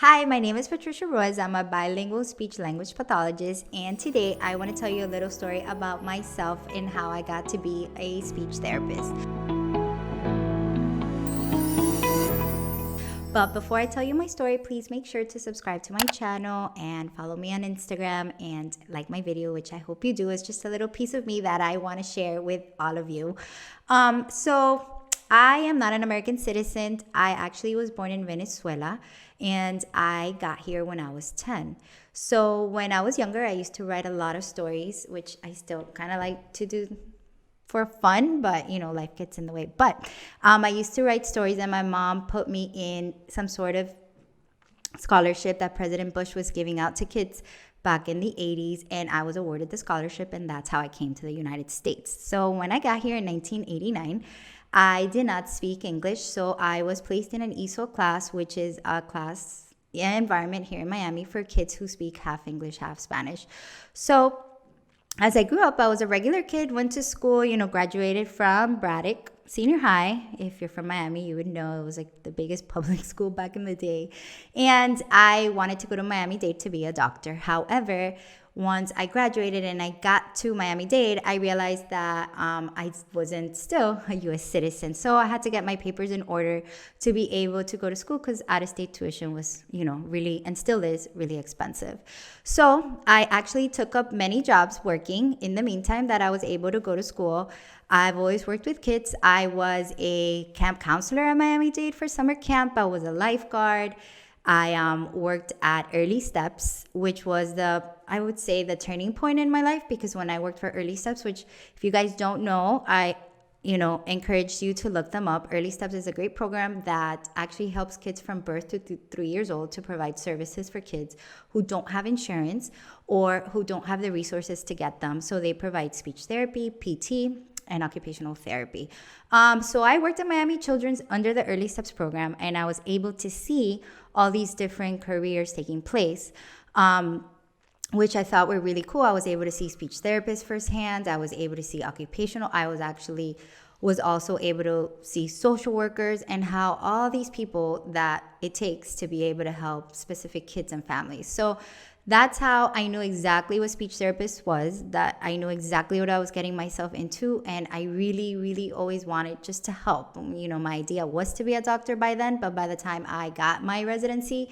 Hi, my name is Patricia Ruiz. I'm a bilingual speech language pathologist, and today I want to tell you a little story about myself and how I got to be a speech therapist. But before I tell you my story, please make sure to subscribe to my channel and follow me on Instagram and like my video, which I hope you do. It's just a little piece of me that I want to share with all of you. So I am not an American citizen. I actually was born in Venezuela and I got here when I was 10. So when I was younger, I used to write a lot of stories, which I still kind of like to do for fun, but life gets in the way. But I used to write stories, and my mom put me in some sort of scholarship that President Bush was giving out to kids back in the 80s, and I was awarded the scholarship, and that's how I came to the United States. So when I got here in 1989, I did not speak English, so I was placed in an ESOL class, which is a class environment here in Miami for kids who speak half English, half Spanish. So as I grew up, I was a regular kid, went to school, graduated from Braddock Senior High. If you're from Miami, you would know it was like the biggest public school back in the day. And I wanted to go to Miami-Dade to be a doctor. However, once I graduated and I got to Miami-Dade, I realized that I wasn't still a U.S. citizen. So I had to get my papers in order to be able to go to school because out-of-state tuition was, really, and still is, really expensive. So I actually took up many jobs working in the meantime that I was able to go to school. I've always worked with kids. I was a camp counselor at Miami-Dade for summer camp. I was a lifeguard. I worked at Early Steps, which was I would say the turning point in my life, because when I worked for Early Steps, which if you guys don't know, I encourage you to look them up. Early Steps is a great program that actually helps kids from birth to 3 years old to provide services for kids who don't have insurance or who don't have the resources to get them. So they provide speech therapy, PT, and occupational therapy. So I worked at Miami Children's under the Early Steps program, and I was able to see all these different careers taking place, which I thought were really cool. I was able to see speech therapists firsthand. I was able to see occupational. I was also able to see social workers and how all these people that it takes to be able to help specific kids and families. So that's how I knew exactly what speech therapist was, that I knew exactly what I was getting myself into. And I really, really always wanted just to help. My idea was to be a doctor by then, but by the time I got my residency,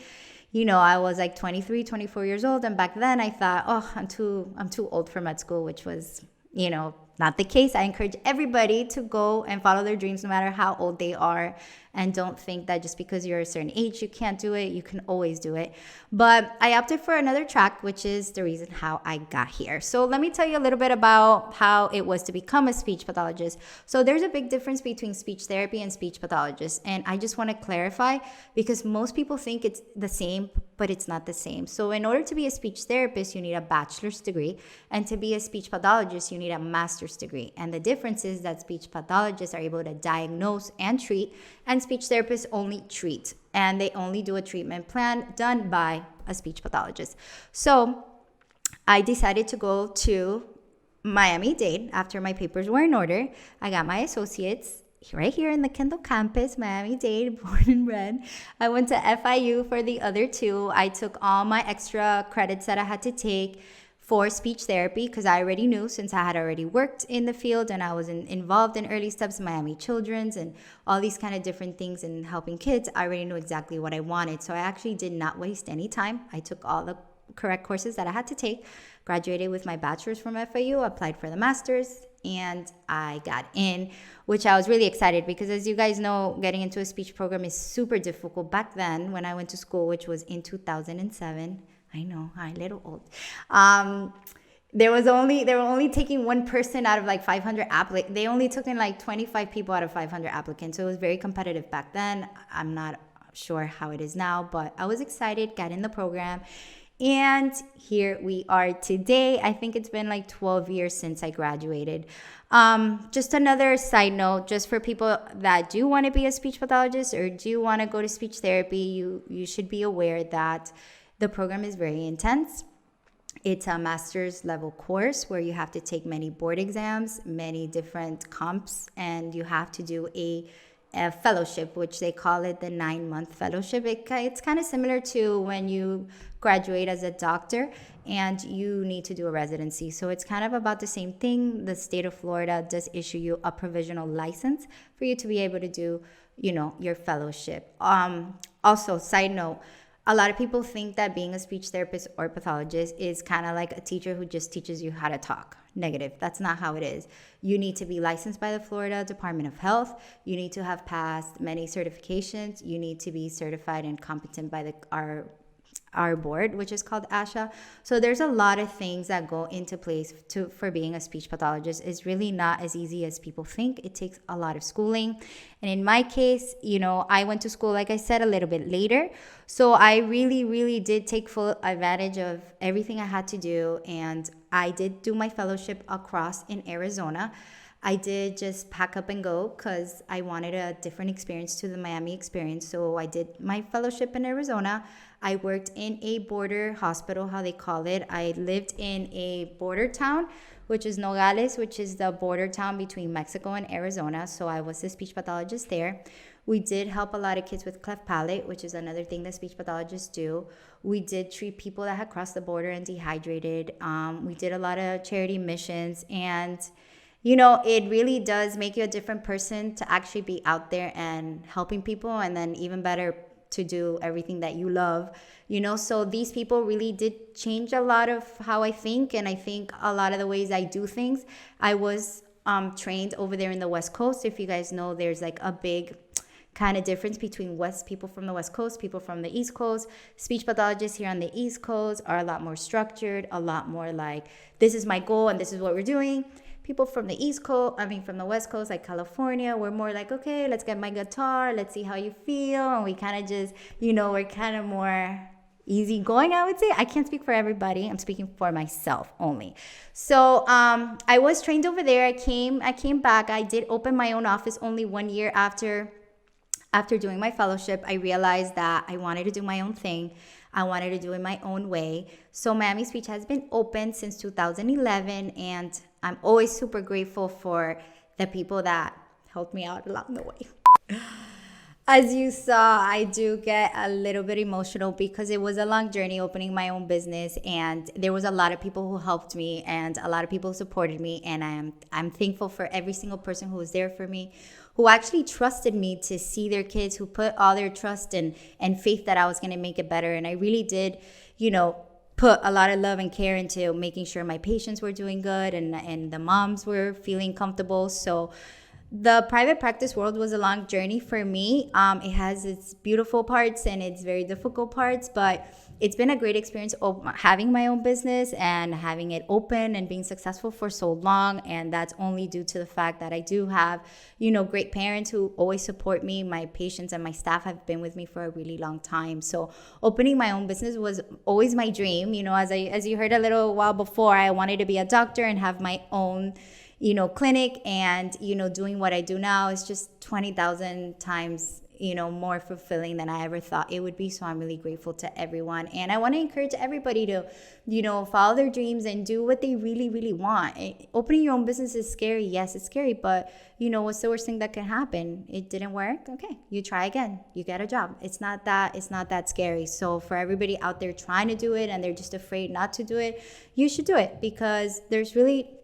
I was like 23, 24 years old. And back then I thought, I'm too old for med school, which was, not the case. I encourage everybody to go and follow their dreams no matter how old they are. And don't think that just because you're a certain age, you can't do it. You can always do it. But I opted for another track, which is the reason how I got here. So let me tell you a little bit about how it was to become a speech pathologist. So there's a big difference between speech therapy and speech pathologist. And I just want to clarify, because most people think it's the same, but it's not the same. So in order to be a speech therapist, you need a bachelor's degree. And to be a speech pathologist, you need a master's degree. And the difference is that speech pathologists are able to diagnose and treat, and speech therapists only treat, and they only do a treatment plan done by a speech pathologist. So I decided to go to Miami-Dade after my papers were in order. I got my associates right here in the Kendall campus, Miami-Dade, born and bred. I went to FIU for the other two. I took all my extra credits that I had to take for speech therapy, because I already knew, since I had already worked in the field and I was involved in Early Steps, Miami Children's, and all these kind of different things in helping kids. I already knew exactly what I wanted. So I actually did not waste any time. I took all the correct courses that I had to take, graduated with my bachelor's from FIU, applied for the master's, and I got in, which I was really excited because, as you guys know, getting into a speech program is super difficult. Back then, when I went to school, which was in 2007, I know, I'm a little old. They were only taking one person out of like 500 applicants. They only took in like 25 people out of 500 applicants. So it was very competitive back then. I'm not sure how it is now, but I was excited, got in the program. And here we are today. I think it's been like 12 years since I graduated. Just another side note, just for people that do want to be a speech pathologist or do want to go to speech therapy, you should be aware that the program is very intense. It's a master's level course where you have to take many board exams, many different comps, and you have to do a a fellowship, which they call it the 9-month fellowship. It's kind of similar to when you graduate as a doctor and you need to do a residency. So it's kind of about the same thing. The state of Florida does issue you a provisional license for you to be able to do, your fellowship. Also, side note, a lot of people think that being a speech therapist or pathologist is kind of like a teacher who just teaches you how to talk. Negative. That's not how it is. You need to be licensed by the Florida Department of Health. You need to have passed many certifications. You need to be certified and competent by our board, which is called ASHA. So there's a lot of things that go into place for being a speech pathologist. It's really not as easy as people think. It takes a lot of schooling. And in my case, I went to school, like I said, a little bit later. So I really, really did take full advantage of everything I had to do. And I did do my fellowship across in Arizona. I did just pack up and go because I wanted a different experience to the Miami experience. So I did my fellowship in Arizona. I worked in a border hospital, how they call it. I lived in a border town, which is Nogales, which is the border town between Mexico and Arizona. So I was a speech pathologist there. We did help a lot of kids with cleft palate, which is another thing that speech pathologists do. We did treat people that had crossed the border and dehydrated. We did a lot of charity missions, and it really does make you a different person to actually be out there and helping people, and then even better to do everything that you love, So these people really did change a lot of how I think, and I think a lot of the ways I do things. I was trained over there in the West Coast. If you guys know, there's like a big kind of difference between people from the West Coast, people from the East Coast. Speech pathologists here on the East Coast are a lot more structured, a lot more like, this is my goal and this is what we're doing. People from the from the West Coast, like California, we're more like, okay, let's get my guitar, let's see how you feel. And we kind of just, we're kind of more easygoing, I would say. I can't speak for everybody. I'm speaking for myself only. So I was trained over there. I came back. I did open my own office only 1 year after doing my fellowship. I realized that I wanted to do my own thing. I wanted to do it my own way. So Miami Speech has been open since 2011, and I'm always super grateful for the people that helped me out along the way. As you saw, I do get a little bit emotional because it was a long journey opening my own business, and there was a lot of people who helped me and a lot of people who supported me, and I'm thankful for every single person who was there for me, who actually trusted me to see their kids, who put all their trust and faith that I was going to make it better. And I really did, put a lot of love and care into making sure my patients were doing good and the moms were feeling comfortable. So the private practice world was a long journey for me. It has its beautiful parts and its very difficult parts, but it's been a great experience having my own business and having it open and being successful for so long. And that's only due to the fact that I do have, great parents who always support me. My patients and my staff have been with me for a really long time. So opening my own business was always my dream. As you heard a little while before, I wanted to be a doctor and have my own clinic, and doing what I do now is just 20,000 times more fulfilling than I ever thought it would be. So I'm really grateful to everyone, and I want to encourage everybody to follow their dreams and do what they really, really want. Opening your own business is scary. Yes, it's scary, but what's the worst thing that can happen? It didn't work. Okay, you try again, you get a job. It's not that scary. So for everybody out there trying to do it and they're just afraid not to do it, you should do it, because there's really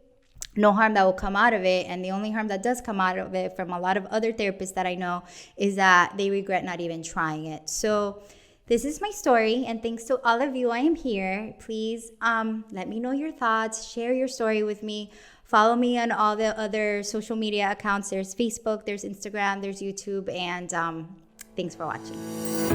no harm that will come out of it. And the only harm that does come out of it from a lot of other therapists that I know is that they regret not even trying it. So this is my story, and thanks to all of you, I am here. Please let me know your thoughts, share your story with me. Follow me on all the other social media accounts. There's Facebook, there's Instagram, there's YouTube, and thanks for watching.